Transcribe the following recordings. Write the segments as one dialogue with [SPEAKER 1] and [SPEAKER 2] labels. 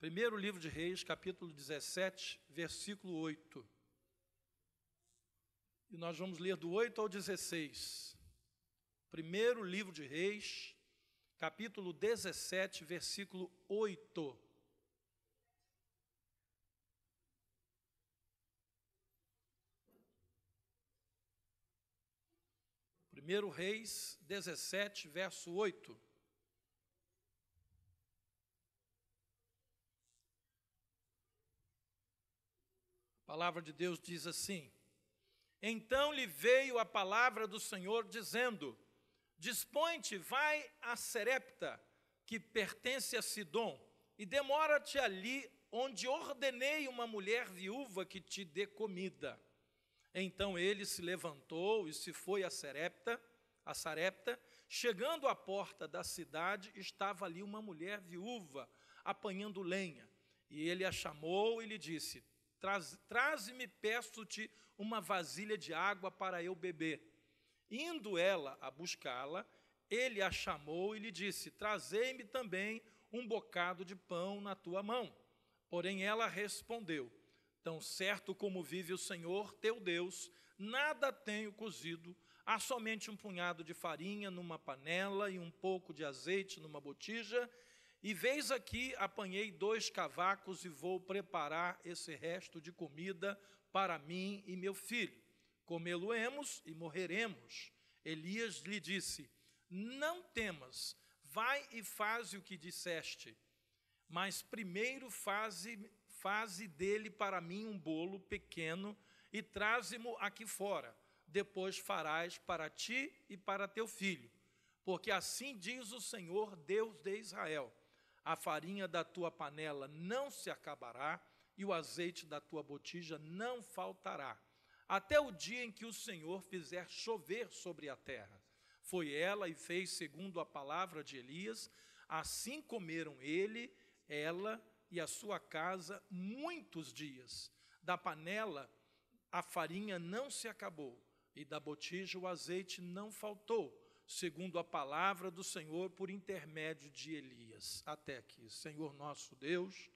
[SPEAKER 1] Primeiro livro de Reis, capítulo 17, versículo 8. E nós vamos ler do 8 ao 16. Primeiro livro de Reis, capítulo 17, versículo 8. Primeiro Reis 17, verso 8. A palavra de Deus diz assim: Então lhe veio a palavra do Senhor, dizendo: Dispõe-te, vai a Serepta, que pertence a Sidom, e demora-te ali, onde ordenei uma mulher viúva que te dê comida. Então ele se levantou e se foi a Sarepta. Chegando à porta da cidade, estava ali uma mulher viúva, apanhando lenha. E ele a chamou e lhe disse: Traze-me, peço-te, uma vasilha de água para eu beber. Indo ela a buscá-la, ele a chamou e lhe disse: Trazei-me também um bocado de pão na tua mão. Porém ela respondeu: Tão certo como vive o Senhor teu Deus, nada tenho cozido, há somente um punhado de farinha numa panela e um pouco de azeite numa botija, e veis aqui, apanhei 2 cavacos e vou preparar esse resto de comida para mim e meu filho. Comê-lo-emos e morreremos. Elias lhe disse: Não temas, vai e faze o que disseste, mas primeiro faze dele para mim um bolo pequeno e traze-mo aqui fora. Depois farás para ti e para teu filho. Porque assim diz o Senhor, Deus de Israel: a farinha da tua panela não se acabará e o azeite da tua botija não faltará, até o dia em que o Senhor fizer chover sobre a terra. Foi ela e fez segundo a palavra de Elias. Assim comeram ele, ela e a sua casa muitos dias. Da panela a farinha não se acabou, e da botija o azeite não faltou, segundo a palavra do Senhor por intermédio de Elias. Até aqui. Senhor nosso Deus,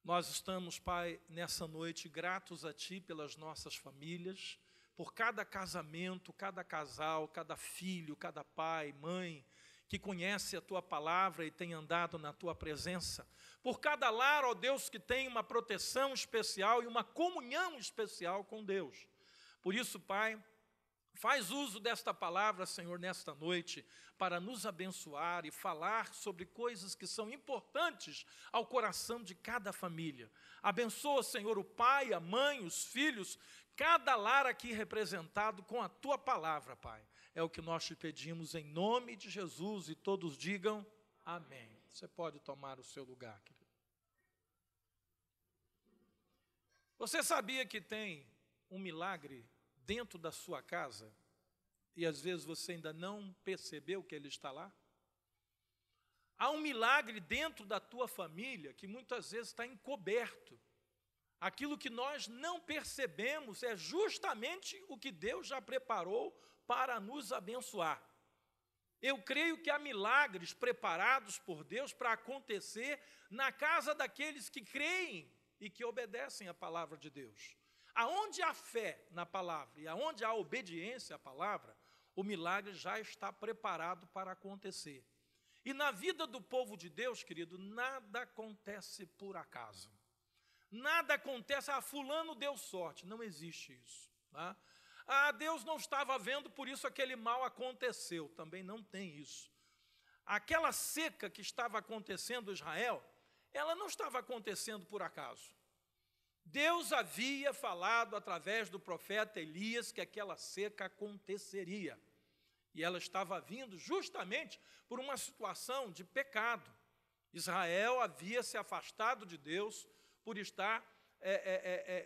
[SPEAKER 1] nós estamos, Pai, nessa noite gratos a Ti pelas nossas famílias, por cada casamento, cada casal, cada filho, cada pai, mãe, que conhece a Tua palavra e tem andado na Tua presença, por cada lar, ó Deus, que tem uma proteção especial e uma comunhão especial com Deus. Por isso, Pai, faz uso desta palavra, Senhor, nesta noite, para nos abençoar e falar sobre coisas que são importantes ao coração de cada família. Abençoa, Senhor, o pai, a mãe, os filhos, cada lar aqui representado com a Tua palavra, Pai. É o que nós te pedimos em nome de Jesus, e todos digam amém. Você pode tomar o seu lugar, querido. Você sabia que tem um milagre dentro da sua casa e às vezes você ainda não percebeu que ele está lá? Há um milagre dentro da tua família que muitas vezes está encoberto. Aquilo que nós não percebemos é justamente o que Deus já preparou para nos abençoar. Eu creio que há milagres preparados por Deus para acontecer na casa daqueles que creem e que obedecem à palavra de Deus. Aonde há fé na palavra e aonde há obediência à palavra, o milagre já está preparado para acontecer. E na vida do povo de Deus, querido, nada acontece por acaso. Nada acontece, fulano deu sorte, não existe isso. Tá? Deus não estava vendo, por isso aquele mal aconteceu, também não tem isso. Aquela seca que estava acontecendo em Israel, ela não estava acontecendo por acaso. Deus havia falado através do profeta Elias que aquela seca aconteceria. E ela estava vindo justamente por uma situação de pecado. Israel havia se afastado de Deus por estar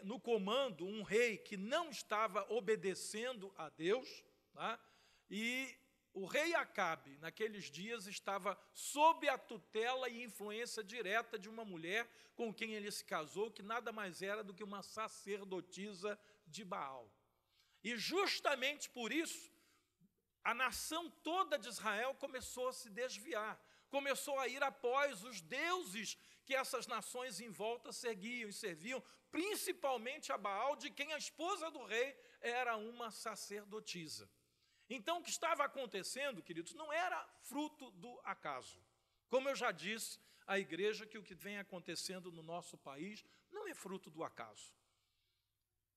[SPEAKER 1] no comando um rei que não estava obedecendo a Deus, tá? E o rei Acabe, naqueles dias, estava sob a tutela e influência direta de uma mulher com quem ele se casou, que nada mais era do que uma sacerdotisa de Baal. E justamente por isso, a nação toda de Israel começou a se desviar, começou a ir após os deuses que essas nações em volta seguiam e serviam, principalmente a Baal, de quem a esposa do rei era uma sacerdotisa. Então, o que estava acontecendo, queridos, não era fruto do acaso. Como eu já disse à igreja, que o que vem acontecendo no nosso país não é fruto do acaso.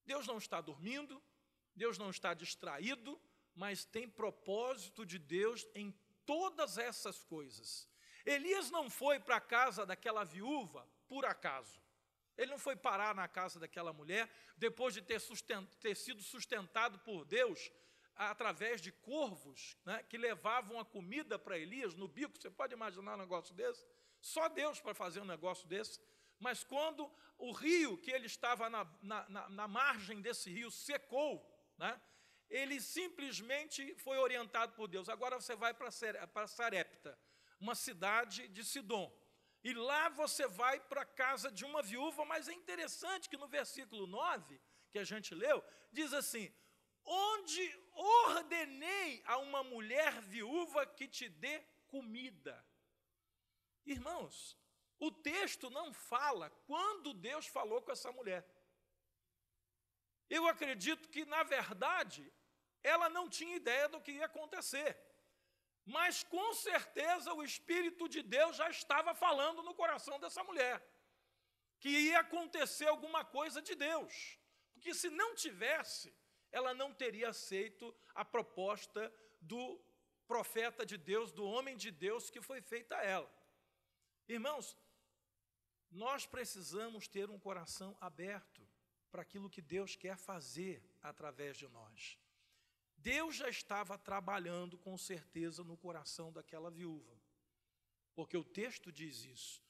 [SPEAKER 1] Deus não está dormindo, Deus não está distraído, mas tem propósito de Deus em todas essas coisas. Elias não foi para a casa daquela viúva por acaso. Ele não foi parar na casa daquela mulher depois de ter sido sustentado por Deus através de corvos, né, que levavam a comida para Elias no bico. Você pode imaginar um negócio desse? Só Deus para fazer um negócio desse. Mas quando o rio, que ele estava na margem desse rio, secou, né, ele simplesmente foi orientado por Deus. Agora você vai para Sarepta, uma cidade de Sidom. E lá você vai para a casa de uma viúva, mas é interessante que no versículo 9, que a gente leu, diz assim: onde ordenei a uma mulher viúva que te dê comida. Irmãos, o texto não fala quando Deus falou com essa mulher. Eu acredito que, na verdade, ela não tinha ideia do que ia acontecer. Mas, com certeza, o Espírito de Deus já estava falando no coração dessa mulher, que ia acontecer alguma coisa de Deus. Porque se não tivesse, ela não teria aceito a proposta do profeta de Deus, do homem de Deus que foi feita a ela. Irmãos, nós precisamos ter um coração aberto para aquilo que Deus quer fazer através de nós. Deus já estava trabalhando com certeza no coração daquela viúva, porque o texto diz isso: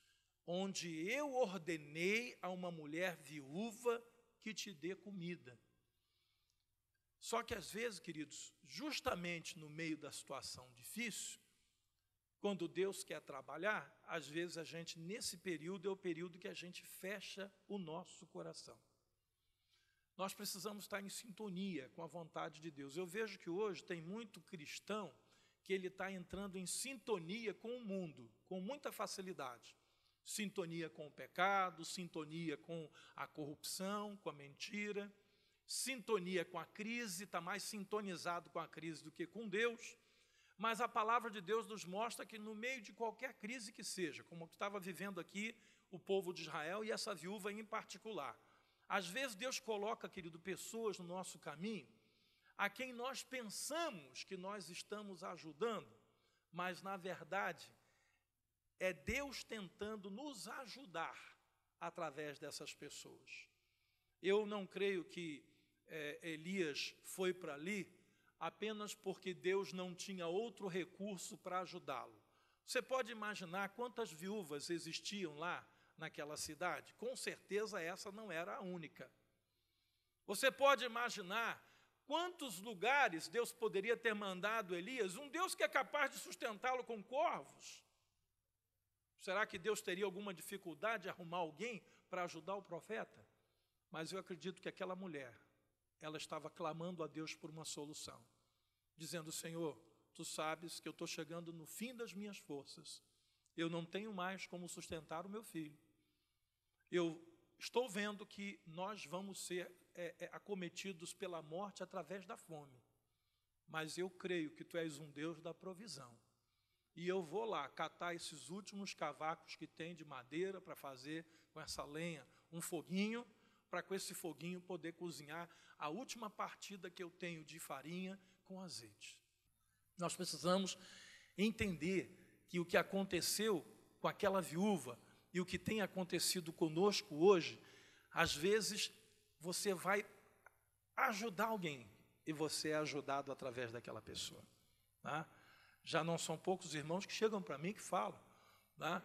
[SPEAKER 1] onde eu ordenei a uma mulher viúva que te dê comida. Só que às vezes, queridos, justamente no meio da situação difícil, quando Deus quer trabalhar, às vezes a gente, nesse período, é o período que a gente fecha o nosso coração. Nós precisamos estar em sintonia com a vontade de Deus. Eu vejo que hoje tem muito cristão que ele está entrando em sintonia com o mundo, com muita facilidade. Sintonia com o pecado, sintonia com a corrupção, com a mentira, sintonia com a crise, está mais sintonizado com a crise do que com Deus. Mas a palavra de Deus nos mostra que no meio de qualquer crise que seja, como estava vivendo aqui o povo de Israel e essa viúva em particular, às vezes Deus coloca, querido, pessoas no nosso caminho a quem nós pensamos que nós estamos ajudando, mas na verdade é Deus tentando nos ajudar através dessas pessoas. Eu não creio que Elias foi para ali apenas porque Deus não tinha outro recurso para ajudá-lo. Você pode imaginar quantas viúvas existiam lá naquela cidade? Com certeza essa não era a única. Você pode imaginar quantos lugares Deus poderia ter mandado Elias, um Deus que é capaz de sustentá-lo com corvos. Será que Deus teria alguma dificuldade de arrumar alguém para ajudar o profeta? Mas eu acredito que aquela mulher, ela estava clamando a Deus por uma solução, dizendo: Senhor, Tu sabes que eu estou chegando no fim das minhas forças, eu não tenho mais como sustentar o meu filho, eu estou vendo que nós vamos ser acometidos pela morte através da fome, mas eu creio que Tu és um Deus da provisão, e eu vou lá catar esses últimos cavacos que tem de madeira para fazer com essa lenha um foguinho, para com esse foguinho poder cozinhar a última partida que eu tenho de farinha com azeite. Nós precisamos entender que o que aconteceu com aquela viúva e o que tem acontecido conosco hoje, às vezes você vai ajudar alguém e você é ajudado através daquela pessoa. Tá? Já não são poucos irmãos que chegam para mim e que falam. Tá?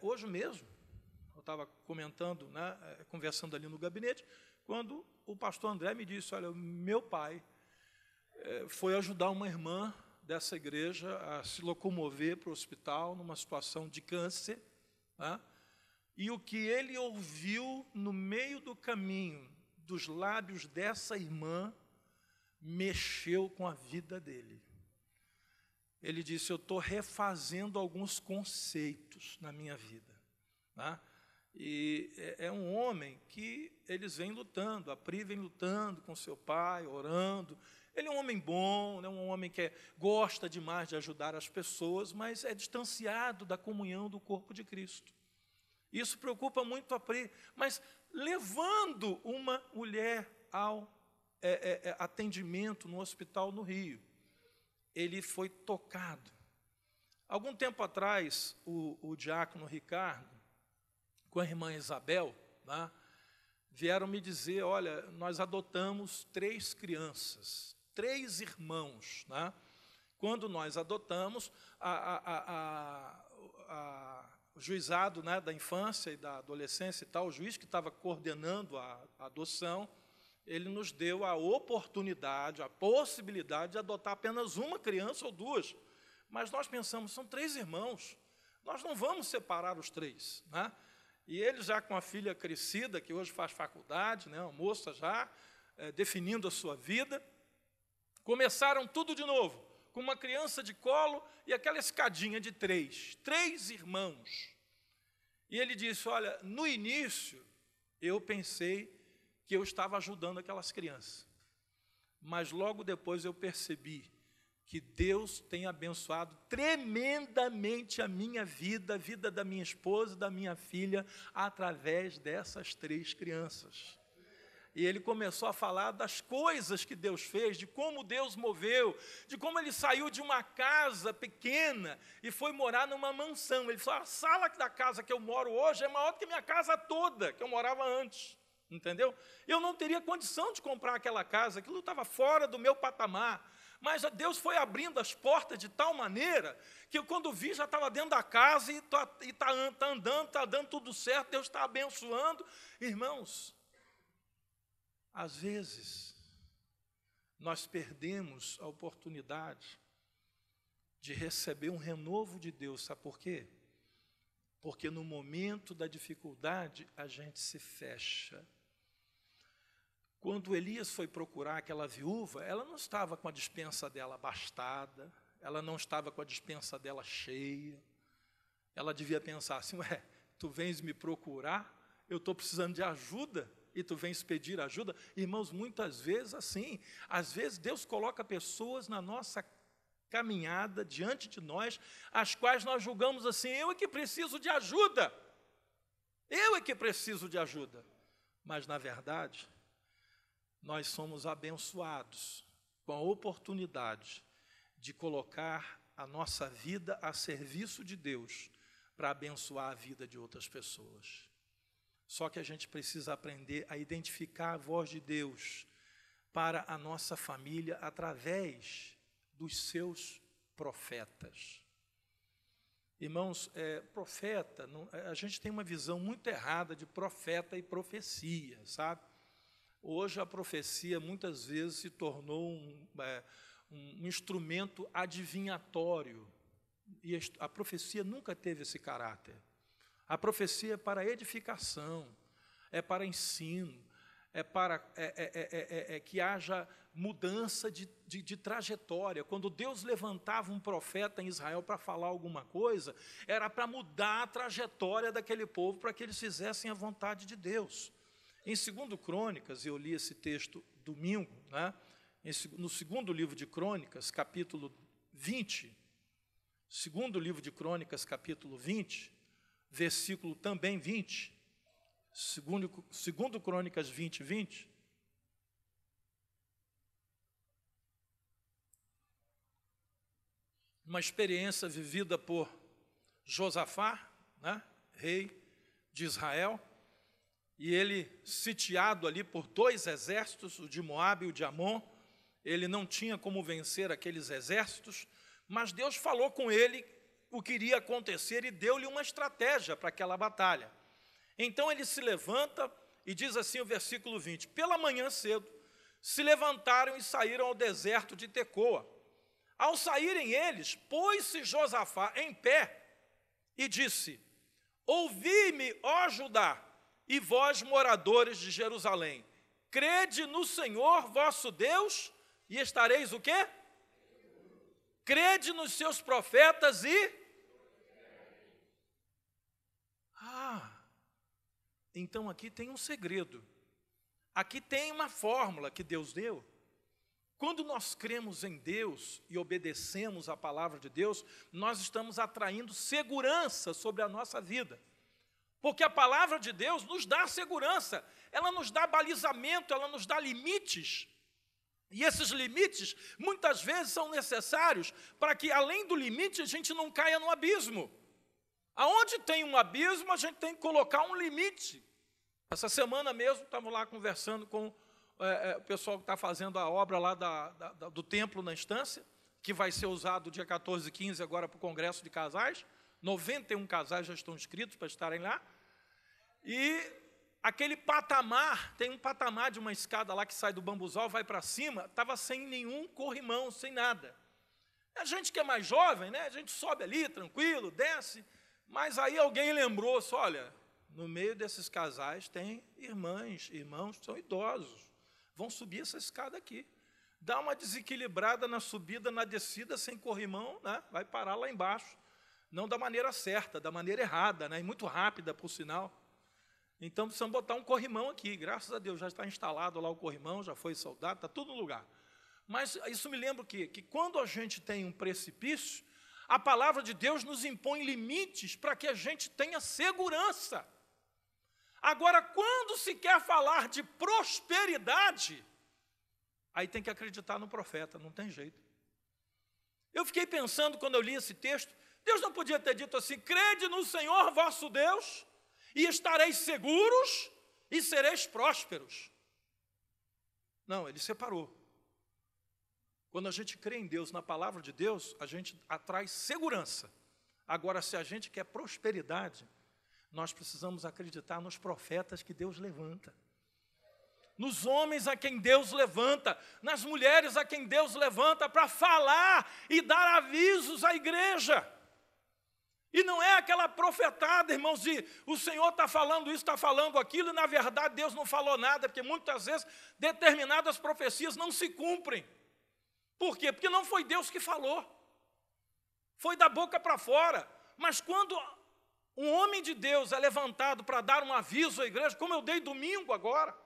[SPEAKER 1] Hoje mesmo, eu estava comentando, né, conversando ali no gabinete, quando o pastor André me disse: olha, meu pai foi ajudar uma irmã dessa igreja a se locomover para o hospital numa situação de câncer, tá? E o que ele ouviu no meio do caminho dos lábios dessa irmã mexeu com a vida dele. Ele disse: eu estou refazendo alguns conceitos na minha vida. né? E é um homem que eles vêm lutando, a Pri vem lutando com seu pai, orando. Ele é um homem bom, né, um homem que gosta demais de ajudar as pessoas, mas é distanciado da comunhão do corpo de Cristo. Isso preocupa muito a Pri, mas levando uma mulher ao atendimento no hospital no Rio, ele foi tocado. Algum tempo atrás, o diácono Ricardo, com a irmã Isabel, né, vieram me dizer, olha, nós adotamos 3 crianças, 3 irmãos. Né? Quando nós adotamos, o juizado, né, da infância e da adolescência e tal, o juiz que estava coordenando a adoção, ele nos deu a oportunidade, a possibilidade de adotar apenas uma criança ou 2. Mas nós pensamos, são 3 irmãos, nós não vamos separar os 3. Né? E ele já com a filha crescida, que hoje faz faculdade, né, uma moça já, definindo a sua vida, começaram tudo de novo, com uma criança de colo e aquela escadinha de 3 irmãos. E ele disse, olha, no início eu pensei que eu estava ajudando aquelas crianças, mas logo depois eu percebi que Deus tem abençoado tremendamente a minha vida, a vida da minha esposa e da minha filha, através dessas 3 crianças. E ele começou a falar das coisas que Deus fez, de como Deus moveu, de como ele saiu de uma casa pequena e foi morar numa mansão. Ele falou, a sala da casa que eu moro hoje é maior do que a minha casa toda, que eu morava antes. Entendeu? Eu não teria condição de comprar aquela casa, aquilo estava fora do meu patamar. Mas Deus foi abrindo as portas de tal maneira que eu, quando vi, já estava dentro da casa e está andando, está dando tudo certo, Deus está abençoando. Irmãos, às vezes, nós perdemos a oportunidade de receber um renovo de Deus. Sabe por quê? Porque no momento da dificuldade, a gente se fecha. Quando Elias foi procurar aquela viúva, ela não estava com a despensa dela abastada, ela não estava com a despensa dela cheia. Ela devia pensar assim, ué, tu vens me procurar, eu estou precisando de ajuda, e tu vens pedir ajuda. Irmãos, muitas vezes assim, às vezes Deus coloca pessoas na nossa caminhada, diante de nós, as quais nós julgamos assim, eu é que preciso de ajuda, eu é que preciso de ajuda. Mas, na verdade, nós somos abençoados com a oportunidade de colocar a nossa vida a serviço de Deus para abençoar a vida de outras pessoas. Só que a gente precisa aprender a identificar a voz de Deus para a nossa família através dos seus profetas. Irmãos, profeta, a gente tem uma visão muito errada de profeta e profecia, sabe? Hoje a profecia muitas vezes se tornou um instrumento adivinhatório, e a profecia nunca teve esse caráter. A profecia é para edificação, é para ensino, é para que haja mudança de trajetória. Quando Deus levantava um profeta em Israel para falar alguma coisa, era para mudar a trajetória daquele povo, para que eles fizessem a vontade de Deus. Em 2 Crônicas, eu li esse texto domingo, né? No 2º livro de Crônicas, capítulo 20, 2º livro de Crônicas, capítulo 20, versículo também 20, 2 Crônicas 20, 20, uma experiência vivida por Josafá, né, rei de Israel, e ele, sitiado ali por 2 exércitos, o de Moabe e o de Amon, ele não tinha como vencer aqueles exércitos, mas Deus falou com ele o que iria acontecer e deu-lhe uma estratégia para aquela batalha. Então ele se levanta e diz assim o versículo 20, pela manhã cedo, se levantaram e saíram ao deserto de Tecoa. Ao saírem eles, pôs-se Josafá em pé e disse, ouvi-me, ó Judá, e vós, moradores de Jerusalém, crede no Senhor vosso Deus, e estareis o quê? Crede nos seus profetas e... Então aqui tem um segredo. Aqui tem uma fórmula que Deus deu. Quando nós cremos em Deus e obedecemos a palavra de Deus, nós estamos atraindo segurança sobre a nossa vida. Porque a palavra de Deus nos dá segurança, ela nos dá balizamento, ela nos dá limites. E esses limites, muitas vezes, são necessários para que, além do limite, a gente não caia no abismo. Aonde tem um abismo, a gente tem que colocar um limite. Essa semana mesmo, estamos lá conversando com o pessoal que está fazendo a obra lá do templo na Estância, que vai ser usado dia 14 e 15 agora para o Congresso de Casais. 91 casais já estão inscritos para estarem lá. E aquele patamar, tem um patamar de uma escada lá que sai do bambuzal, vai para cima, estava sem nenhum corrimão, sem nada. A gente que é mais jovem, né, a gente sobe ali, tranquilo, desce, mas aí alguém lembrou, olha, no meio desses casais tem irmãos que são idosos, vão subir essa escada aqui. Dá uma desequilibrada na subida, na descida, sem corrimão, né, vai parar lá embaixo. Não da maneira certa, da maneira errada, né, e muito rápida, por sinal. Então, precisamos botar um corrimão aqui. Graças a Deus, já está instalado lá o corrimão, já foi soldado, está tudo no lugar. Mas isso me lembra o quê? Que quando a gente tem um precipício, a palavra de Deus nos impõe limites para que a gente tenha segurança. Agora, quando se quer falar de prosperidade, aí tem que acreditar no profeta, não tem jeito. Eu fiquei pensando, quando eu li esse texto, Deus não podia ter dito assim, crede no Senhor vosso Deus, e estareis seguros e sereis prósperos. Não, ele separou. Quando a gente crê em Deus, na palavra de Deus, a gente atrai segurança. Agora, se a gente quer prosperidade, nós precisamos acreditar nos profetas que Deus levanta. Nos homens a quem Deus levanta, nas mulheres a quem Deus levanta para falar e dar avisos à igreja. E não é aquela profetada, irmãos, de o Senhor está falando isso, está falando aquilo, e na verdade Deus não falou nada, porque muitas vezes determinadas profecias não se cumprem. Por quê? Porque não foi Deus que falou. Foi da boca para fora. Mas quando um homem de Deus é levantado para dar um aviso à igreja, como eu dei domingo agora,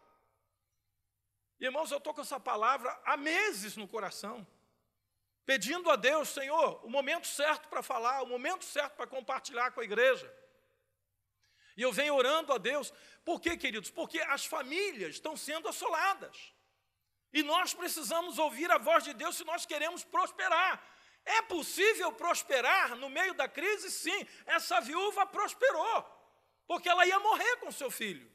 [SPEAKER 1] irmãos, eu estou com essa palavra há meses no coração, pedindo a Deus, Senhor, o momento certo para falar, o momento certo para compartilhar com a igreja. E eu venho orando a Deus. Por quê, queridos? Porque as famílias estão sendo assoladas. E nós precisamos ouvir a voz de Deus se nós queremos prosperar. É possível prosperar no meio da crise? Sim. Essa viúva prosperou, porque ela ia morrer com seu filho.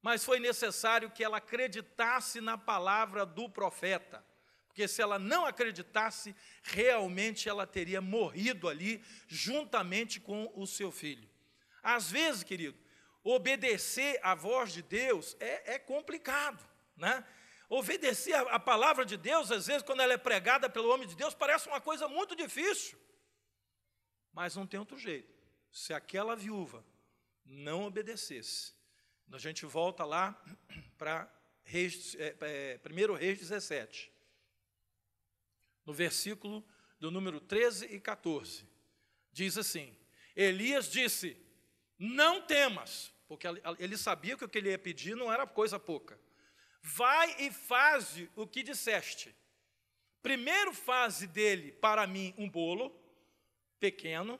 [SPEAKER 1] Mas foi necessário que ela acreditasse na palavra do profeta. Porque se ela não acreditasse, realmente ela teria morrido ali, juntamente com o seu filho. Às vezes, querido, obedecer à voz de Deus é complicado, né? Obedecer a palavra de Deus, às vezes, quando ela é pregada pelo homem de Deus, parece uma coisa muito difícil. Mas não tem outro jeito. Se aquela viúva não obedecesse, a gente volta lá para 1 Reis 17. No versículo do número 13 e 14, diz assim, Elias disse, não temas, porque ele sabia que o que ele ia pedir não era coisa pouca. Vai e faze o que disseste. Primeiro faze dele para mim um bolo pequeno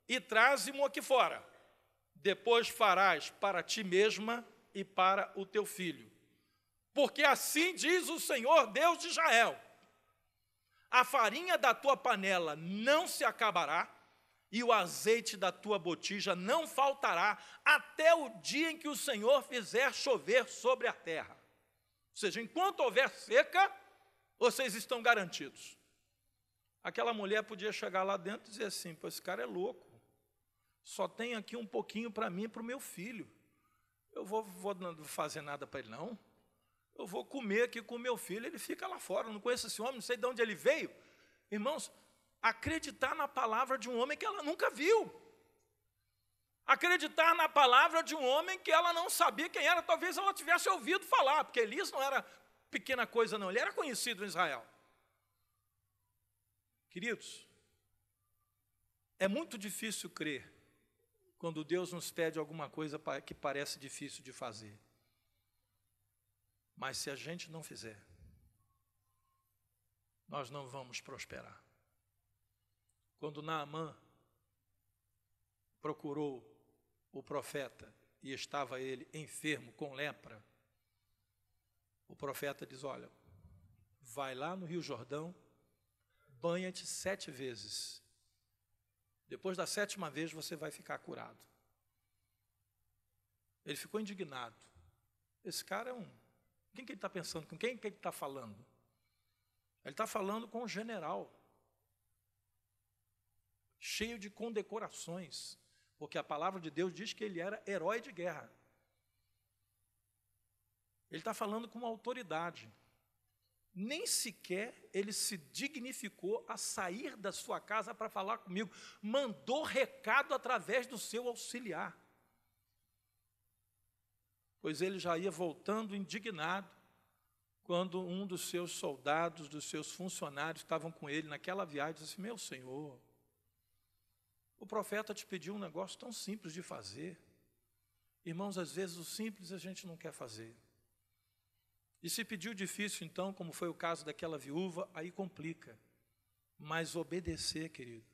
[SPEAKER 1] e traze-mo aqui fora. Depois farás para ti mesma e para o teu filho. Porque assim diz o Senhor Deus de Israel, a farinha da tua panela não se acabará, e o azeite da tua botija não faltará, até o dia em que o Senhor fizer chover sobre a terra. Ou seja, enquanto houver seca, vocês estão garantidos. Aquela mulher podia chegar lá dentro e dizer assim, pô, esse cara é louco, só tem aqui um pouquinho para mim e para o meu filho. Eu vou não fazer nada para ele, não. Eu vou comer aqui com o meu filho, ele fica lá fora, eu não conheço esse homem, não sei de onde ele veio. Irmãos, acreditar na palavra de um homem que ela nunca viu. Acreditar na palavra de um homem que ela não sabia quem era, talvez ela tivesse ouvido falar, porque Elias não era pequena coisa não, ele era conhecido em Israel. Queridos, é muito difícil crer quando Deus nos pede alguma coisa que parece difícil de fazer. Mas se a gente não fizer, nós não vamos prosperar. Quando Naamã procurou o profeta e estava ele enfermo com lepra, o profeta diz: olha, vai lá no Rio Jordão, banha-te 7 vezes. Depois da 7ª vez você vai ficar curado. Ele ficou indignado. Esse cara é quem que ele está pensando? Com quem que ele está falando? Ele está falando com um general, cheio de condecorações, porque a palavra de Deus diz que ele era herói de guerra. Ele está falando com uma autoridade. Nem sequer ele se dignificou a sair da sua casa para falar comigo. Mandou recado através do seu auxiliar. Pois ele já ia voltando indignado, quando um dos seus soldados, dos seus funcionários que estavam com ele naquela viagem, disse: meu senhor, o profeta te pediu um negócio tão simples de fazer. Irmãos, às vezes o simples a gente não quer fazer. E se pediu difícil, então, como foi o caso daquela viúva, aí complica. Mas obedecer, querido,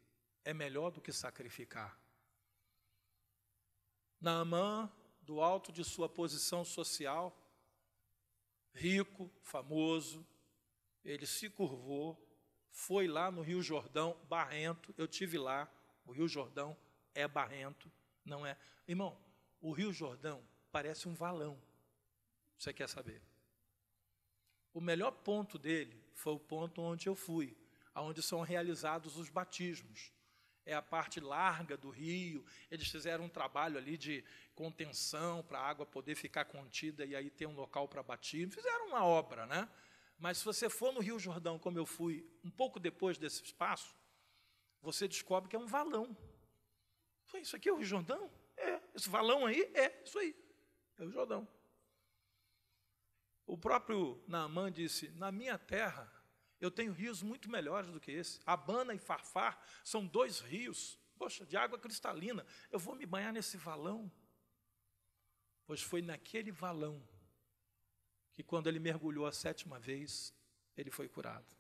[SPEAKER 1] é melhor do que sacrificar. Naamã, do alto de sua posição social, rico, famoso, ele se curvou, foi lá no Rio Jordão, barrento. Eu tive lá, o Rio Jordão é barrento, não é? Irmão, o Rio Jordão parece um valão. Você quer saber? O melhor ponto dele foi o ponto onde eu fui, onde são realizados os batismos. É a parte larga do rio. Eles fizeram um trabalho ali de contenção para a água poder ficar contida e aí ter um local para batismo. Fizeram uma obra, né? Mas se você for no Rio Jordão, como eu fui, um pouco depois desse espaço, você descobre que é um valão. Foi isso aqui é o Rio Jordão? É. Esse valão aí? É, isso aí. É o Jordão. O próprio Naamã disse: na minha terra, eu tenho rios muito melhores do que esse. Abana e Farfar são 2 rios, poxa, de água cristalina. Eu vou me banhar nesse valão? Pois foi naquele valão que, quando ele mergulhou a 7ª vez, ele foi curado.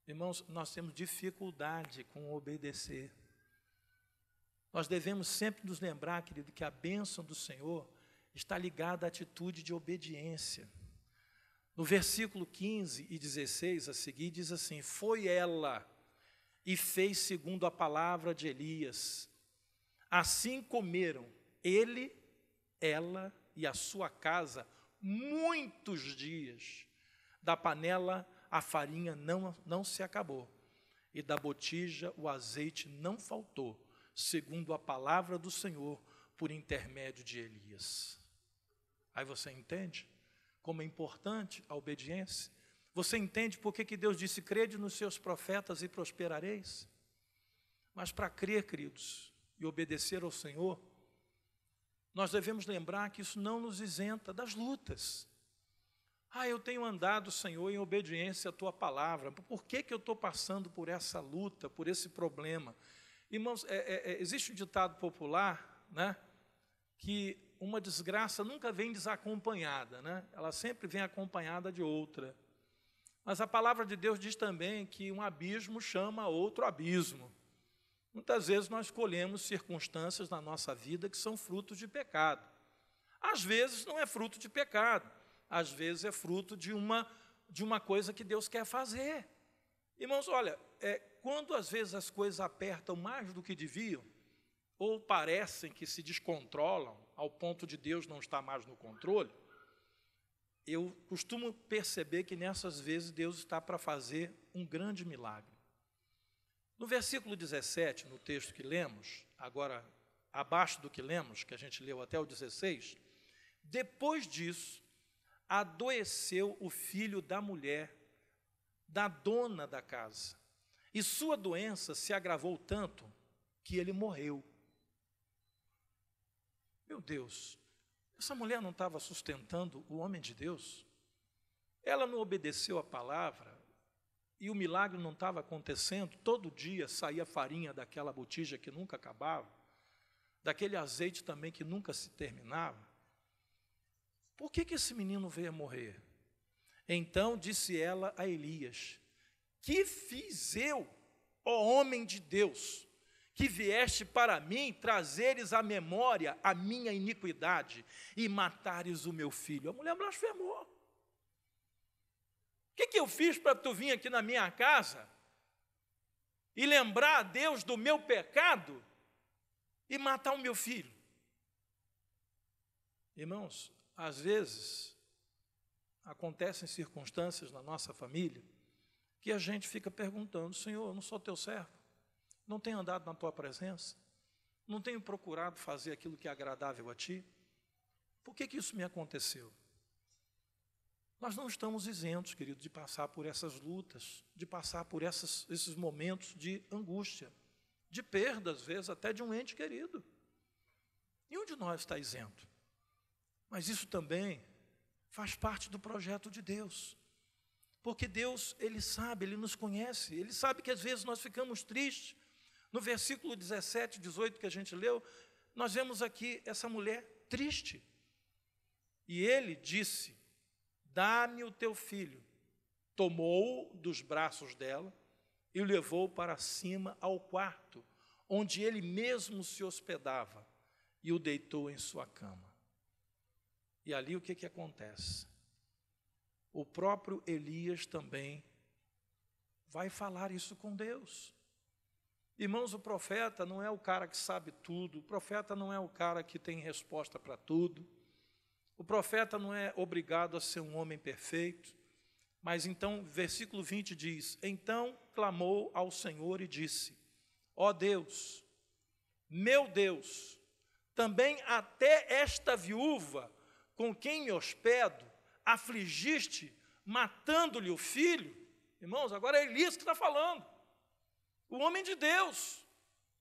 [SPEAKER 1] Irmãos, nós temos dificuldade com obedecer. Nós devemos sempre nos lembrar, querido, que a bênção do Senhor está ligada à atitude de obediência. No versículo 15 e 16 a seguir, diz assim: foi ela e fez segundo a palavra de Elias. Assim comeram ele, ela e a sua casa muitos dias. Da panela a farinha não se acabou, e da botija o azeite não faltou, segundo a palavra do Senhor, por intermédio de Elias. Aí você entende como é importante a obediência? Você entende por que Deus disse: crede nos seus profetas e prosperareis? Mas para crer, queridos, e obedecer ao Senhor, nós devemos lembrar que isso não nos isenta das lutas. Eu tenho andado, Senhor, em obediência à Tua palavra. Por que eu estou passando por essa luta, por esse problema? Irmãos, existe um ditado popular, né, que uma desgraça nunca vem desacompanhada, né? Ela sempre vem acompanhada de outra. Mas a palavra de Deus diz também que um abismo chama outro abismo. Muitas vezes nós escolhemos circunstâncias na nossa vida que são frutos de pecado. Às vezes não é fruto de pecado, às vezes é fruto de uma coisa que Deus quer fazer. Irmãos, olha, quando às vezes as coisas apertam mais do que deviam, ou parecem que se descontrolam ao ponto de Deus não estar mais no controle, eu costumo perceber que nessas vezes Deus está para fazer um grande milagre. No versículo 17, no texto que lemos, agora abaixo do que lemos, que a gente leu até o 16, depois disso, adoeceu o filho da mulher, da dona da casa, e sua doença se agravou tanto que ele morreu. Meu Deus, essa mulher não estava sustentando o homem de Deus? Ela não obedeceu a palavra e o milagre não estava acontecendo? Todo dia saía farinha daquela botija que nunca acabava. daquele azeite também que nunca se terminava. Por que esse menino veio a morrer? Então disse ela a Elias: que fiz eu, ó homem de Deus, que vieste para mim trazeres à memória a minha iniquidade e matares o meu filho? A mulher blasfemou. O que eu fiz para tu vir aqui na minha casa e lembrar a Deus do meu pecado e matar o meu filho? Irmãos, às vezes acontecem circunstâncias na nossa família que a gente fica perguntando: Senhor, eu não sou teu servo? Não tenho andado na tua presença? Não tenho procurado fazer aquilo que é agradável a ti? Por que isso me aconteceu? Nós não estamos isentos, querido, de passar por essas lutas, de passar por esses momentos de angústia, de perda, às vezes, até de um ente querido. Nenhum de nós está isento. Mas isso também faz parte do projeto de Deus. Porque Deus, Ele sabe, Ele nos conhece, Ele sabe que às vezes nós ficamos tristes. No versículo 17, 18 que a gente leu, nós vemos aqui essa mulher triste. E Ele disse: dá-me o teu filho. Tomou-o dos braços dela e o levou para cima ao quarto, onde ele mesmo se hospedava, e o deitou em sua cama. E ali o que acontece? O próprio Elias também vai falar isso com Deus. Irmãos, o profeta não é o cara que sabe tudo, o profeta não é o cara que tem resposta para tudo, o profeta não é obrigado a ser um homem perfeito. Mas então, versículo 20 diz: então clamou ao Senhor e disse: ó Deus, meu Deus, também até esta viúva com quem me hospedo, afligiste, matando-lhe o filho? Irmãos, agora é Elias que está falando, o homem de Deus.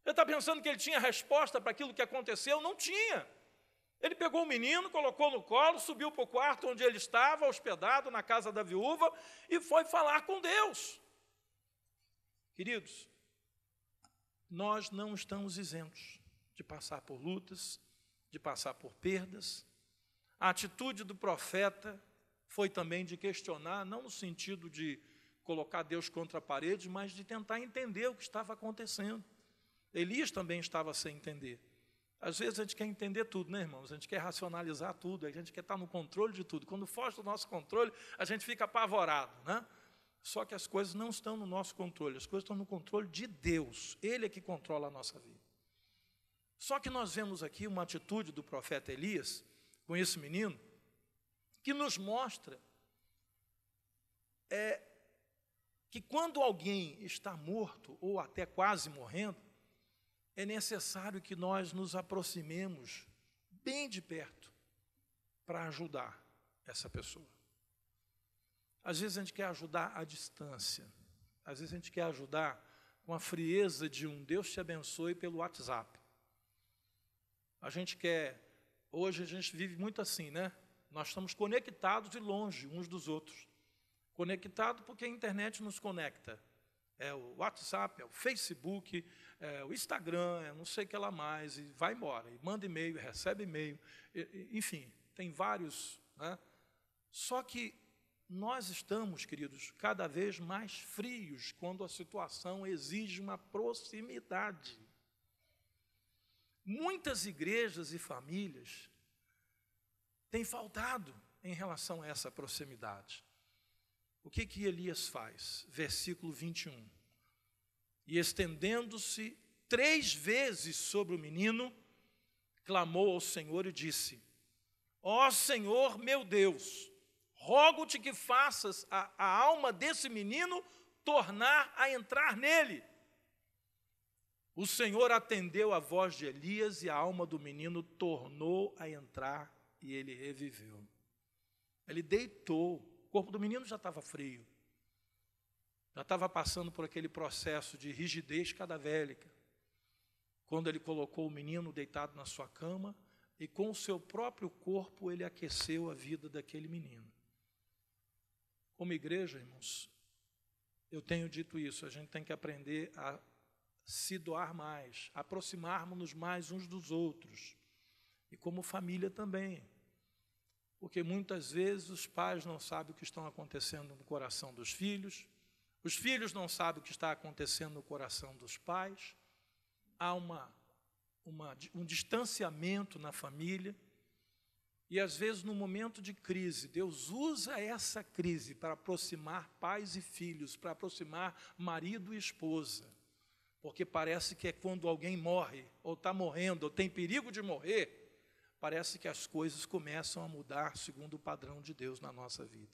[SPEAKER 1] Ele está pensando que ele tinha resposta para aquilo que aconteceu? Não tinha. Ele pegou o menino, colocou no colo, subiu para o quarto onde ele estava, hospedado na casa da viúva, e foi falar com Deus. Queridos, nós não estamos isentos de passar por lutas, de passar por perdas. A atitude do profeta foi também de questionar, não no sentido de colocar Deus contra a parede, mas de tentar entender o que estava acontecendo. Elias também estava sem entender. Às vezes a gente quer entender tudo, né, irmãos? A gente quer racionalizar tudo, a gente quer estar no controle de tudo. Quando foge do nosso controle, a gente fica apavorado, né? Só que as coisas não estão no nosso controle, as coisas estão no controle de Deus. Ele é que controla a nossa vida. Só que nós vemos aqui uma atitude do profeta Elias com esse menino, que nos mostra que quando alguém está morto, ou até quase morrendo, é necessário que nós nos aproximemos bem de perto para ajudar essa pessoa. Às vezes a gente quer ajudar à distância, às vezes a gente quer ajudar com a frieza de um Deus te abençoe pelo WhatsApp. Hoje a gente vive muito assim, né? Nós estamos conectados e longe uns dos outros. Conectado porque a internet nos conecta. É o WhatsApp, é o Facebook, é o Instagram, é não sei o que lá mais, e vai embora, e manda e-mail, recebe e-mail, enfim, tem vários, né? Só que nós estamos, queridos, cada vez mais frios quando a situação exige uma proximidade. Muitas igrejas e famílias têm faltado em relação a essa proximidade. O que Elias faz? Versículo 21. E estendendo-se 3 vezes sobre o menino, clamou ao Senhor e disse: ó Senhor meu Deus, rogo-te que faças a alma desse menino tornar a entrar nele. O Senhor atendeu a voz de Elias e a alma do menino tornou a entrar e ele reviveu. Ele deitou. O corpo do menino já estava frio, já estava passando por aquele processo de rigidez cadavélica, quando ele colocou o menino deitado na sua cama e com o seu próprio corpo ele aqueceu a vida daquele menino. Como igreja, irmãos, eu tenho dito isso, a gente tem que aprender se doar mais, aproximarmos-nos mais uns dos outros, e como família também, porque muitas vezes os pais não sabem o que está acontecendo no coração dos filhos, os filhos não sabem o que está acontecendo no coração dos pais, há um distanciamento na família, e às vezes no momento de crise, Deus usa essa crise para aproximar pais e filhos, para aproximar marido e esposa, porque parece que é quando alguém morre, ou está morrendo, ou tem perigo de morrer, parece que as coisas começam a mudar segundo o padrão de Deus na nossa vida.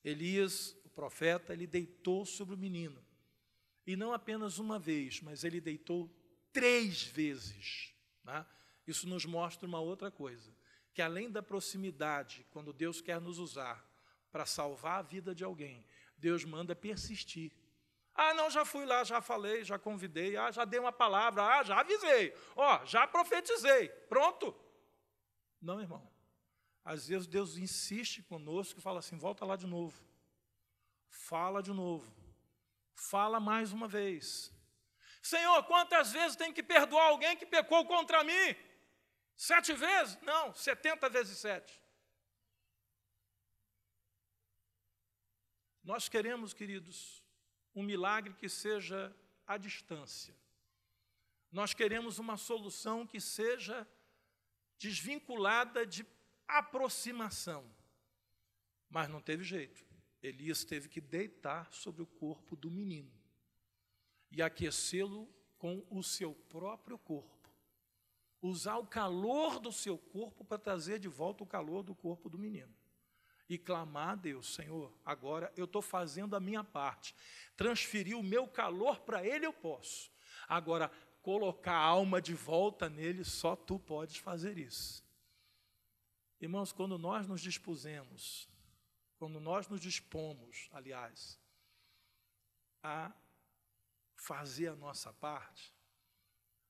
[SPEAKER 1] Elias, o profeta, ele deitou sobre o menino, e não apenas uma vez, mas ele deitou 3 vezes. Né? Isso nos mostra uma outra coisa, que além da proximidade, quando Deus quer nos usar para salvar a vida de alguém, Deus manda persistir. Ah, não, já fui lá, já falei, já convidei, já dei uma palavra, já avisei, já profetizei, pronto. Não, irmão. Às vezes Deus insiste conosco e fala assim, volta lá de novo. Fala de novo. Fala mais uma vez. Senhor, quantas vezes tem que perdoar alguém que pecou contra mim? 7 vezes? Não, 70 vezes 7. Nós queremos, queridos, um milagre que seja à distância. Nós queremos uma solução que seja desvinculada de aproximação. Mas não teve jeito. Elias teve que deitar sobre o corpo do menino e aquecê-lo com o seu próprio corpo. Usar o calor do seu corpo para trazer de volta o calor do corpo do menino. E clamar a Deus, Senhor, agora eu estou fazendo a minha parte. Transferir o meu calor para ele eu posso. Agora, colocar a alma de volta nele, só tu podes fazer isso. Irmãos, quando nós nos dispomos, aliás, a fazer a nossa parte,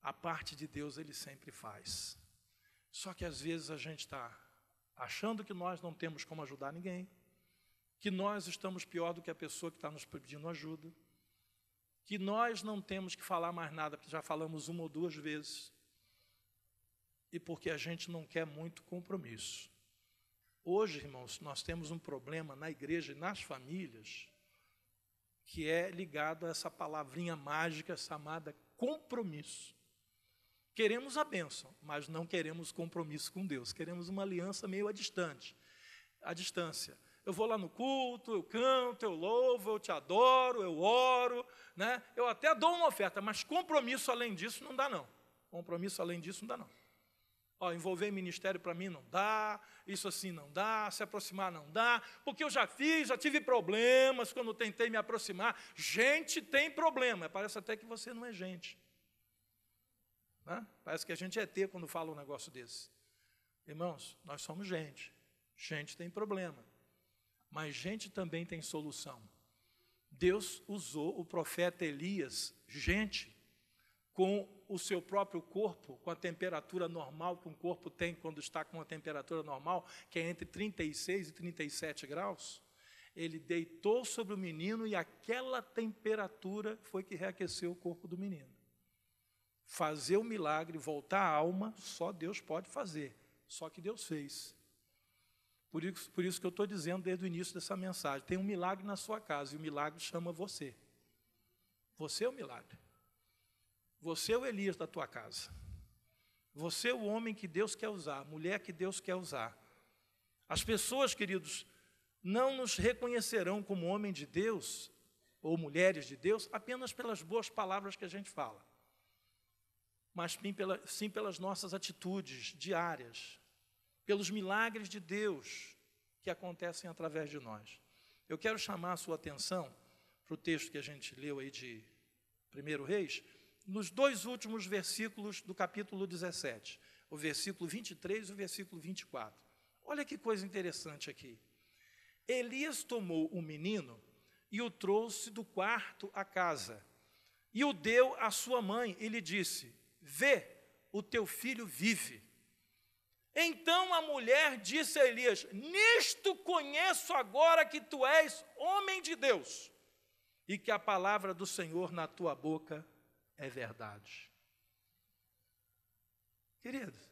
[SPEAKER 1] a parte de Deus Ele sempre faz. Só que às vezes a gente está achando que nós não temos como ajudar ninguém, que nós estamos pior do que a pessoa que está nos pedindo ajuda, que nós não temos que falar mais nada, porque já falamos 1 ou 2 vezes, e porque a gente não quer muito compromisso. Hoje, irmãos, nós temos um problema na igreja e nas famílias, que é ligado a essa palavrinha mágica chamada compromisso. Queremos a bênção, mas não queremos compromisso com Deus. Queremos uma aliança meio à distância. Eu vou lá no culto, eu canto, eu louvo, eu te adoro, eu oro, né? Eu até dou uma oferta, mas compromisso além disso não dá, não. Compromisso além disso não dá, não. Envolver ministério para mim não dá, isso assim não dá, se aproximar não dá, porque eu já tive problemas quando tentei me aproximar. Gente tem problema, parece até que você não é gente. Né? Parece que a gente é ET quando fala um negócio desse. Irmãos, nós somos gente. Gente tem problema. Mas gente também tem solução. Deus usou o profeta Elias, gente, com o seu próprio corpo, com a temperatura normal que um corpo tem quando está com a temperatura normal, que é entre 36 e 37 graus. Ele deitou sobre o menino e aquela temperatura foi que reaqueceu o corpo do menino. Fazer o milagre, voltar a alma, só Deus pode fazer. Só que Deus fez. Por isso que eu estou dizendo desde o início dessa mensagem. Tem um milagre na sua casa e o milagre chama você. Você é o milagre. Você é o Elias da tua casa. Você é o homem que Deus quer usar, a mulher que Deus quer usar. As pessoas, queridos, não nos reconhecerão como homem de Deus ou mulheres de Deus apenas pelas boas palavras que a gente fala, mas sim pelas nossas atitudes diárias, pelos milagres de Deus que acontecem através de nós. Eu quero chamar a sua atenção para o texto que a gente leu aí de 1 Reis, nos 2 últimos versículos do capítulo 17, o versículo 23 e o versículo 24. Olha que coisa interessante aqui. Elias tomou o menino e o trouxe do quarto à casa, e o deu à sua mãe, e lhe disse: vê, o teu filho vive. Então a mulher disse a Elias: nisto conheço agora que tu és homem de Deus, e que a palavra do Senhor na tua boca é verdade. Queridos,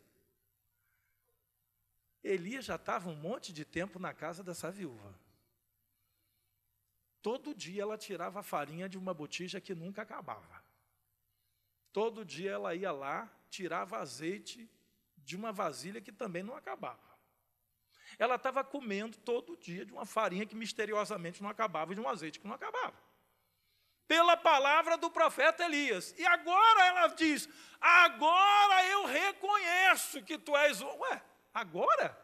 [SPEAKER 1] Elias já estava um monte de tempo na casa dessa viúva. Todo dia ela tirava a farinha de uma botija que nunca acabava. Todo dia ela ia lá, tirava azeite de uma vasilha que também não acabava. Ela estava comendo todo dia de uma farinha que misteriosamente não acabava e de um azeite que não acabava. Pela palavra do profeta Elias. E agora ela diz, agora eu reconheço que tu és o... Ué, agora?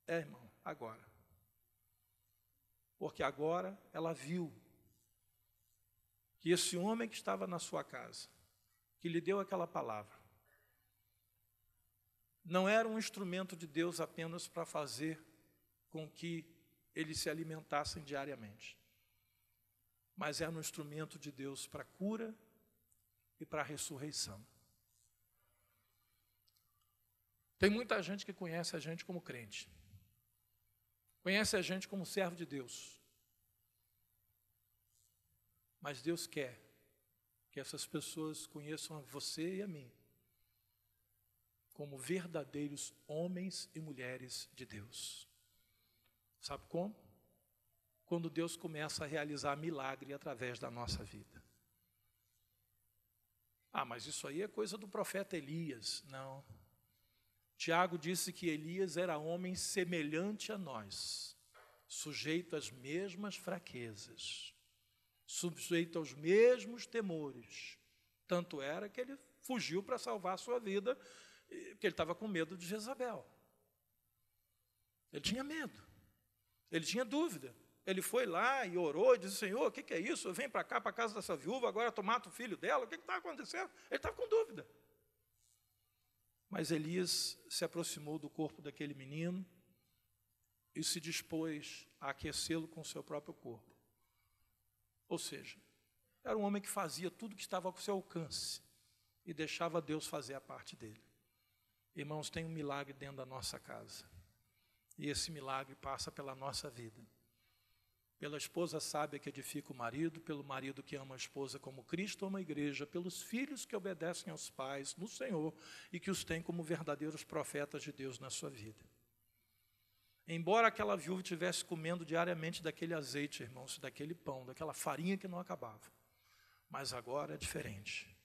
[SPEAKER 1] É, irmão, agora. Porque agora ela viu que esse homem que estava na sua casa, que lhe deu aquela palavra, não era um instrumento de Deus apenas para fazer com que eles se alimentassem diariamente, mas era um instrumento de Deus para a cura e para a ressurreição. Tem muita gente que conhece a gente como crente, conhece a gente como servo de Deus, mas Deus quer que essas pessoas conheçam a você e a mim como verdadeiros homens e mulheres de Deus. Sabe como? Quando Deus começa a realizar milagre através da nossa vida. Ah, mas isso aí é coisa do profeta Elias. Não. Tiago disse que Elias era homem semelhante a nós, sujeito às mesmas fraquezas, sujeito aos mesmos temores. Tanto era que ele fugiu para salvar a sua vida, porque ele estava com medo de Jezabel. Ele tinha medo, ele tinha dúvida. Ele foi lá e orou e disse, Senhor, o que é isso? Eu venho para cá, para a casa dessa viúva, agora tu mata o filho dela, o que está acontecendo? Ele estava com dúvida. Mas Elias se aproximou do corpo daquele menino e se dispôs a aquecê-lo com o seu próprio corpo. Ou seja, era um homem que fazia tudo que estava ao seu alcance e deixava Deus fazer a parte dele. Irmãos, tem um milagre dentro da nossa casa. E esse milagre passa pela nossa vida. Pela esposa sábia que edifica o marido, pelo marido que ama a esposa como Cristo ama a igreja, pelos filhos que obedecem aos pais no Senhor e que os têm como verdadeiros profetas de Deus na sua vida. Embora aquela viúva estivesse comendo diariamente daquele azeite, irmãos, daquele pão, daquela farinha que não acabava, mas agora é diferente.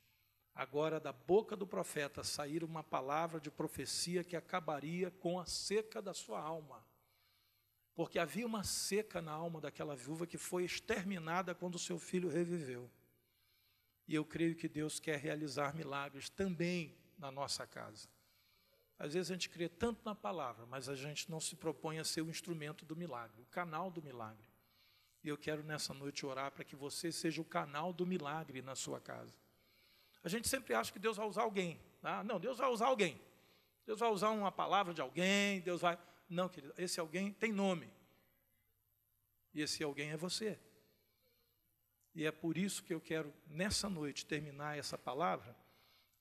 [SPEAKER 1] Agora, da boca do profeta, sair uma palavra de profecia que acabaria com a seca da sua alma. Porque havia uma seca na alma daquela viúva que foi exterminada quando o seu filho reviveu. E eu creio que Deus quer realizar milagres também na nossa casa. Às vezes a gente crê tanto na palavra, mas a gente não se propõe a ser o instrumento do milagre, o canal do milagre. E eu quero nessa noite orar para que você seja o canal do milagre na sua casa. A gente sempre acha que Deus vai usar alguém. Ah, não, Deus vai usar alguém. Deus vai usar uma palavra de alguém, Deus vai... Não, querido, esse alguém tem nome. E esse alguém é você. E é por isso que eu quero, nessa noite, terminar essa palavra,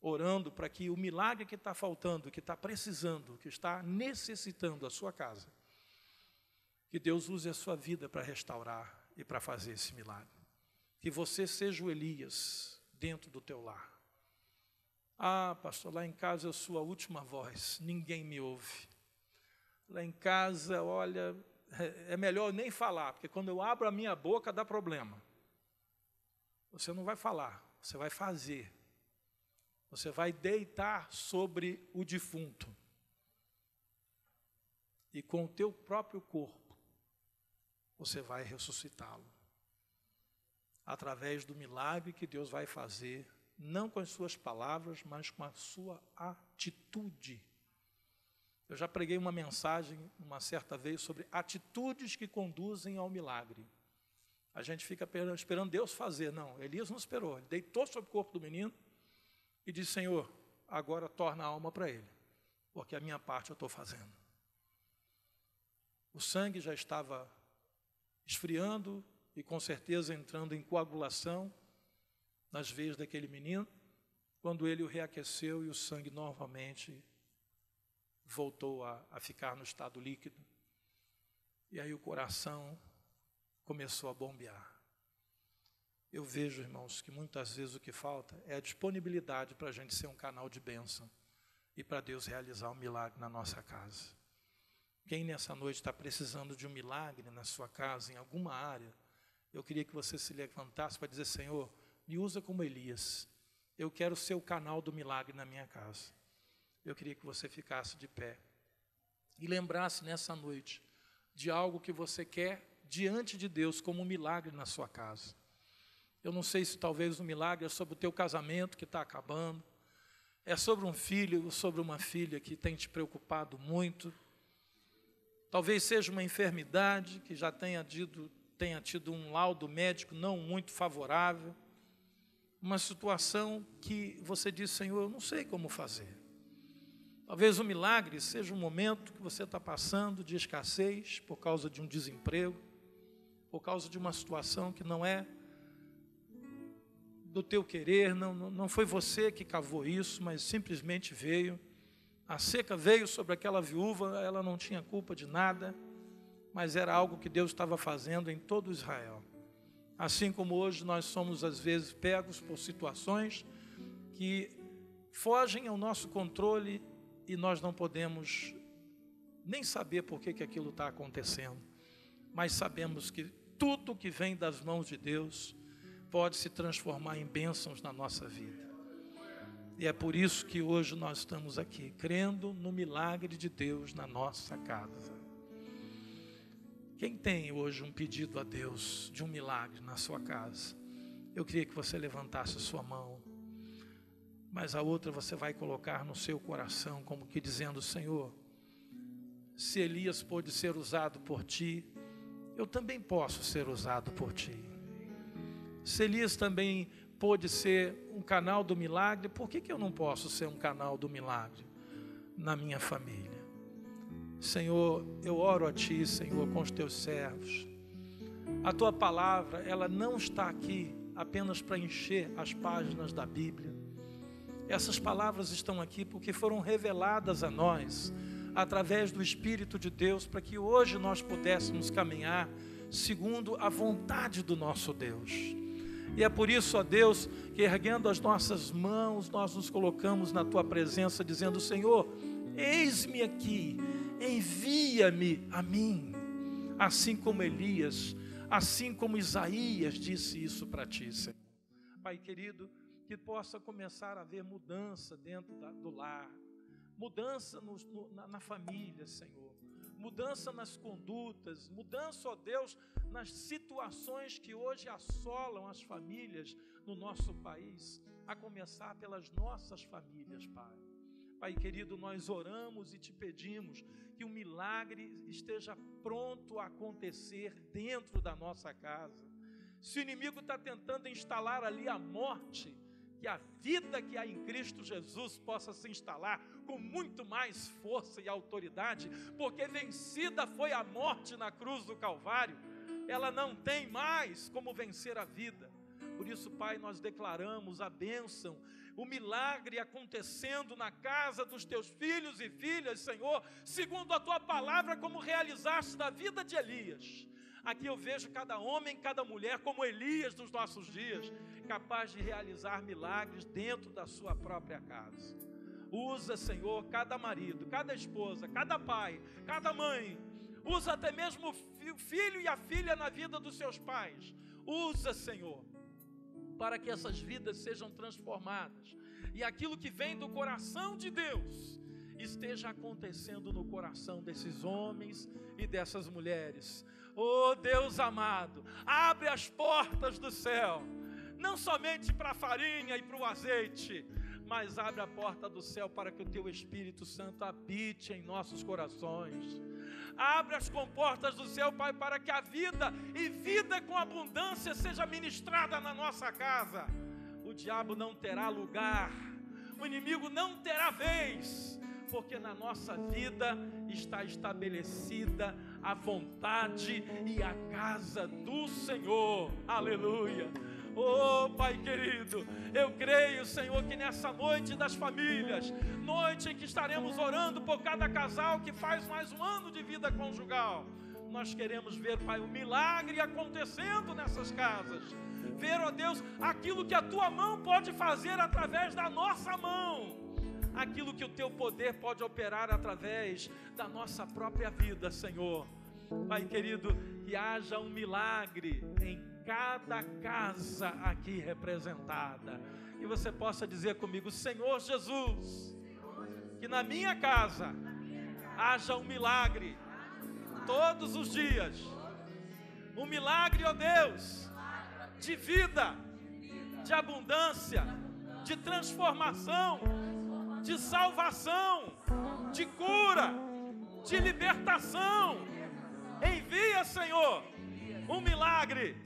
[SPEAKER 1] orando para que o milagre que está faltando, que está precisando, que está necessitando a sua casa, que Deus use a sua vida para restaurar e para fazer esse milagre. Que você seja o Elias dentro do teu lar. Ah, pastor, lá em casa eu sou a última voz, ninguém me ouve. Lá em casa, olha, é melhor nem falar, porque quando eu abro a minha boca dá problema. Você não vai falar, você vai fazer. Você vai deitar sobre o defunto. E com o teu próprio corpo, você vai ressuscitá-lo. Através do milagre que Deus vai fazer, não com as suas palavras, mas com a sua atitude. Eu já preguei uma mensagem, uma certa vez, sobre atitudes que conduzem ao milagre. A gente fica esperando Deus fazer. Não, Elias não esperou. Ele deitou sobre o corpo do menino e disse, Senhor, agora torna a alma para ele, porque a minha parte eu estou fazendo. O sangue já estava esfriando e com certeza entrando em coagulação nas veias daquele menino, quando ele o reaqueceu e o sangue novamente voltou a ficar no estado líquido. E aí o coração começou a bombear. Eu vejo, irmãos, que muitas vezes o que falta é a disponibilidade para a gente ser um canal de bênção e para Deus realizar um milagre na nossa casa. Quem nessa noite está precisando de um milagre na sua casa, em alguma área, eu queria que você se levantasse para dizer: Senhor, me usa como Elias. Eu quero ser o canal do milagre na minha casa. Eu queria que você ficasse de pé e lembrasse nessa noite de algo que você quer diante de Deus como um milagre na sua casa. Eu não sei se talvez o milagre é sobre o teu casamento que está acabando, é sobre um filho ou sobre uma filha que tem te preocupado muito. Talvez seja uma enfermidade que já tenha tido um laudo médico não muito favorável. Uma situação que você diz: Senhor, eu não sei como fazer. Talvez o milagre seja um momento que você está passando de escassez por causa de um desemprego, por causa de uma situação que não é do teu querer, não foi você que cavou isso, mas simplesmente veio. A seca veio sobre aquela viúva, ela não tinha culpa de nada, mas era algo que Deus estava fazendo em todo Israel. Assim como hoje nós somos às vezes pegos por situações que fogem ao nosso controle e nós não podemos nem saber por que aquilo está acontecendo, mas sabemos que tudo que vem das mãos de Deus pode se transformar em bênçãos na nossa vida. E é por isso que hoje nós estamos aqui, crendo no milagre de Deus na nossa casa. Quem tem hoje um pedido a Deus de um milagre na sua casa? Eu queria que você levantasse a sua mão, mas a outra você vai colocar no seu coração, como que dizendo: Senhor, se Elias pôde ser usado por Ti, eu também posso ser usado por Ti. Se Elias também pôde ser um canal do milagre, por que eu não posso ser um canal do milagre na minha família? Senhor, eu oro a Ti, Senhor, com os Teus servos. A Tua palavra, ela não está aqui apenas para encher as páginas da Bíblia. Essas palavras estão aqui porque foram reveladas a nós através do Espírito de Deus, para que hoje nós pudéssemos caminhar segundo a vontade do nosso Deus. E é por isso, ó Deus, que erguendo as nossas mãos, nós nos colocamos na Tua presença, dizendo: Senhor, eis-me aqui, envia-me a mim. Assim como Elias, assim como Isaías disse isso para Ti, Senhor. Pai querido, que possa começar a haver mudança dentro do lar, mudança na família, Senhor. Mudança nas condutas, mudança, ó Deus, nas situações que hoje assolam as famílias no nosso país, a começar pelas nossas famílias, Pai. Pai querido, nós oramos e Te pedimos que o milagre esteja pronto a acontecer dentro da nossa casa. Se o inimigo está tentando instalar ali a morte, que a vida que há em Cristo Jesus possa se instalar com muito mais força e autoridade, porque vencida foi a morte na cruz do Calvário, ela não tem mais como vencer a vida. Por isso, Pai, nós declaramos a bênção, o milagre acontecendo na casa dos Teus filhos e filhas, Senhor, segundo a Tua palavra, como realizaste na vida de Elias. Aqui eu vejo cada homem, cada mulher como Elias dos nossos dias, capaz de realizar milagres dentro da sua própria casa. Usa, Senhor, cada marido, cada esposa, cada pai, cada mãe. Usa até mesmo o filho e a filha na vida dos seus pais. Usa, Senhor, para que essas vidas sejam transformadas. E aquilo que vem do coração de Deus esteja acontecendo no coração desses homens e dessas mulheres. Oh Deus amado, abre as portas do céu, não somente para a farinha e para o azeite, mas abre a porta do céu para que o Teu Espírito Santo habite em nossos corações. Abre as comportas do céu, Pai, para que a vida e vida com abundância seja ministrada na nossa casa. O diabo não terá lugar, o inimigo não terá vez, porque na nossa vida está estabelecida a vontade e a casa do Senhor. Aleluia! Oh, Pai querido, eu creio, Senhor, que nessa noite das famílias, noite em que estaremos orando por cada casal que faz mais um ano de vida conjugal, nós queremos ver, Pai, um milagre acontecendo nessas casas. ver, ó Deus, aquilo que a tua mão pode fazer através da nossa mão, aquilo que o teu poder pode operar através da nossa própria vida, Senhor. Pai querido, que haja um milagre em cada casa aqui representada, que você possa dizer comigo: Senhor Jesus, que na minha casa haja um milagre todos os dias, um milagre, ó Deus, de vida, de abundância, de transformação, de salvação, de cura, de libertação. Envia, Senhor, um milagre,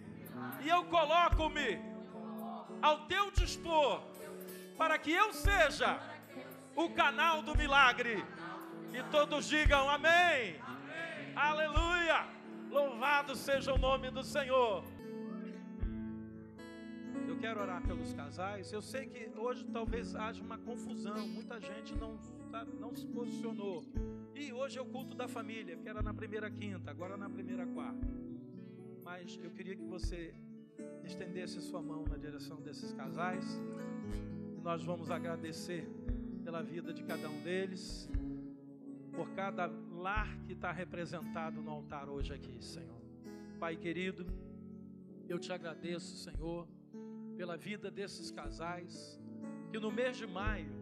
[SPEAKER 1] e eu coloco-me ao teu dispor, para que eu seja o canal do milagre. E todos digam amém. Aleluia! Louvado seja o nome do Senhor. Eu quero orar pelos casais. Eu sei que hoje talvez haja uma confusão, muita gente não se posicionou. E hoje é o culto da família, que era na primeira quinta, agora na primeira quarta. Mas eu queria que você estendesse sua mão na direção desses casais, e nós vamos agradecer pela vida de cada um deles, por cada lar que está representado no altar hoje aqui, Senhor. Pai querido, eu te agradeço, Senhor, pela vida desses casais, que no mês de maio,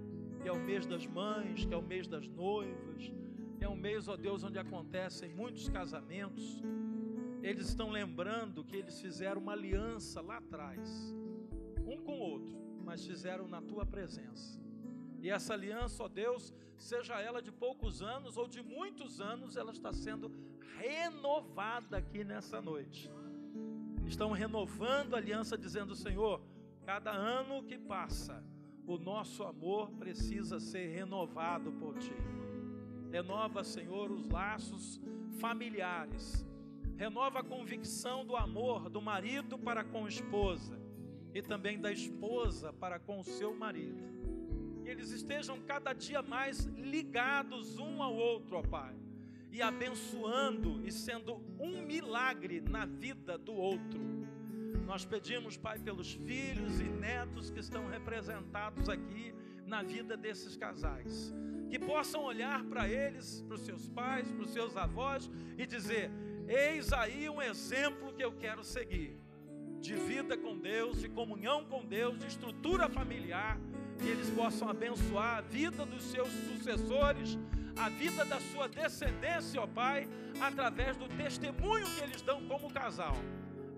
[SPEAKER 1] que é o mês das mães, que é o mês das noivas, é um mês, ó Deus, onde acontecem muitos casamentos, eles estão lembrando que eles fizeram uma aliança lá atrás, um com o outro, mas fizeram na tua presença. E essa aliança, ó Deus, seja ela de poucos anos ou de muitos anos, ela está sendo renovada aqui nessa noite. Estão renovando a aliança, dizendo: Senhor, cada ano que passa, o nosso amor precisa ser renovado por Ti. Renova, Senhor, os laços familiares. Renova a convicção do amor do marido para com a esposa e também da esposa para com o seu marido. Que eles estejam cada dia mais ligados um ao outro, ó Pai, e abençoando e sendo um milagre na vida do outro. Nós pedimos, Pai, pelos filhos e netos que estão representados aqui na vida desses casais, que possam olhar para eles, para os seus pais, para os seus avós e dizer: eis aí um exemplo que eu quero seguir, de vida com Deus, de comunhão com Deus, de estrutura familiar, que eles possam abençoar a vida dos seus sucessores, a vida da sua descendência, ó Pai, através do testemunho que eles dão como casal.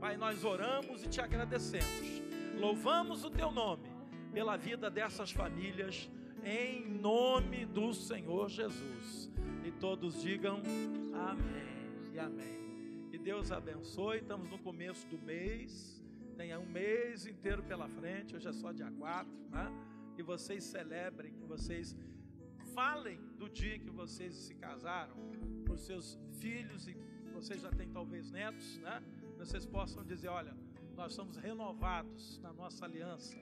[SPEAKER 1] Pai, nós oramos e te agradecemos, louvamos o teu nome pela vida dessas famílias, em nome do Senhor Jesus. E todos digam amém e amém. E Deus abençoe. Estamos no começo do mês, tem um mês inteiro pela frente, hoje é só dia 4, né? Que vocês celebrem, que vocês falem do dia que vocês se casaram para os seus filhos, e vocês já têm talvez netos, né? Vocês possam dizer: olha, nós somos renovados na nossa aliança.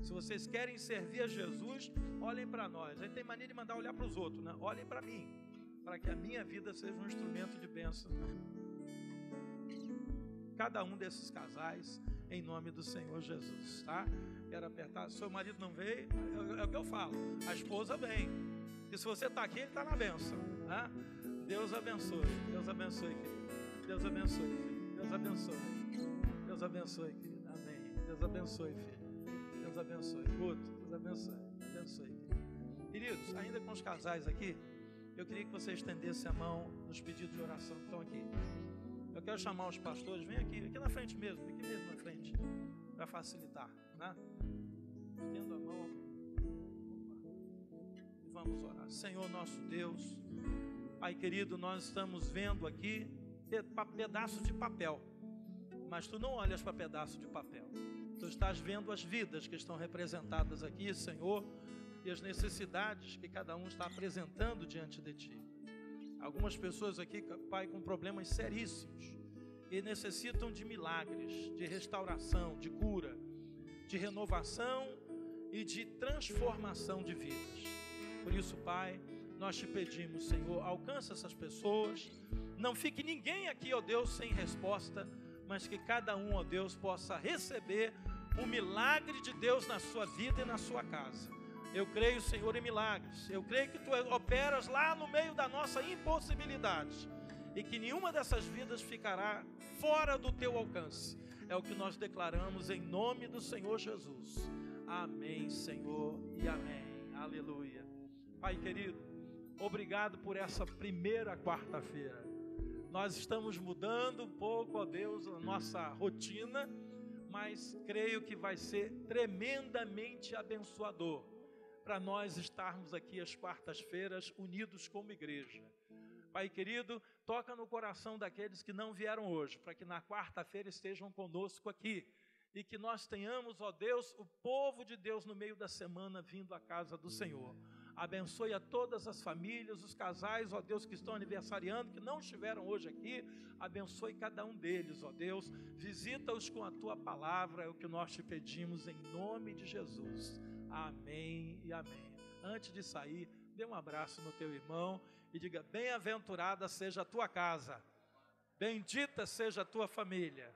[SPEAKER 1] Se vocês querem servir a Jesus, olhem para nós. Aí tem mania de mandar olhar para os outros, né? Olhem para mim, para que a minha vida seja um instrumento de bênção. Cada um desses casais, em nome do Senhor Jesus, tá? Quero apertar. Seu marido não veio, é o que eu falo, a esposa vem. E se você está aqui, ele está na bênção, tá? Deus abençoe, querido. Deus abençoe, filho. Deus abençoe. Deus abençoe, querido. Amém. Deus abençoe, filho. Deus abençoe. Guto, Deus abençoe. Abençoe, querido. Queridos, ainda com os casais aqui, eu queria que você estendesse a mão nos pedidos de oração que estão aqui. Eu quero chamar os pastores, vem aqui na frente mesmo, aqui mesmo na frente, para facilitar, né? Estendo a mão. E vamos orar. Senhor nosso Deus, Pai querido, nós estamos vendo aqui pedaços de papel, mas Tu não olhas para pedaços de papel. Tu estás vendo as vidas que estão representadas aqui, Senhor, e as necessidades que cada um está apresentando diante de Ti. Algumas pessoas aqui, Pai, com problemas seríssimos e necessitam de milagres, de restauração, de cura, de renovação e de transformação de vidas. Por isso, Pai, nós Te pedimos, Senhor, alcança essas pessoas. Não fique ninguém aqui, ó Deus, sem resposta mas que cada um, ó Deus, possa receber o milagre de Deus na sua vida e na sua casa. Eu creio, Senhor, em milagres. Eu creio que Tu operas lá no meio da nossa impossibilidade e que nenhuma dessas vidas ficará fora do Teu alcance. É o que nós declaramos em nome do Senhor Jesus. Amém, Senhor, e amém. Aleluia. Pai querido, obrigado por essa primeira quarta-feira. Nós estamos mudando um pouco, ó Deus, a nossa rotina, mas creio que vai ser tremendamente abençoador para nós estarmos aqui às quartas-feiras unidos como igreja. Pai querido, toca no coração daqueles que não vieram hoje, para que na quarta-feira estejam conosco aqui, e que nós tenhamos, ó Deus, o povo de Deus no meio da semana vindo à casa do Senhor. Abençoe a todas as famílias, os casais, ó Deus, que estão aniversariando, que não estiveram hoje aqui. Abençoe cada um deles, ó Deus. Visita-os com a Tua palavra, é o que nós te pedimos em nome de Jesus. Amém e amém. Antes de sair, dê um abraço no teu irmão e diga: bem-aventurada seja a tua casa, bendita seja a tua família.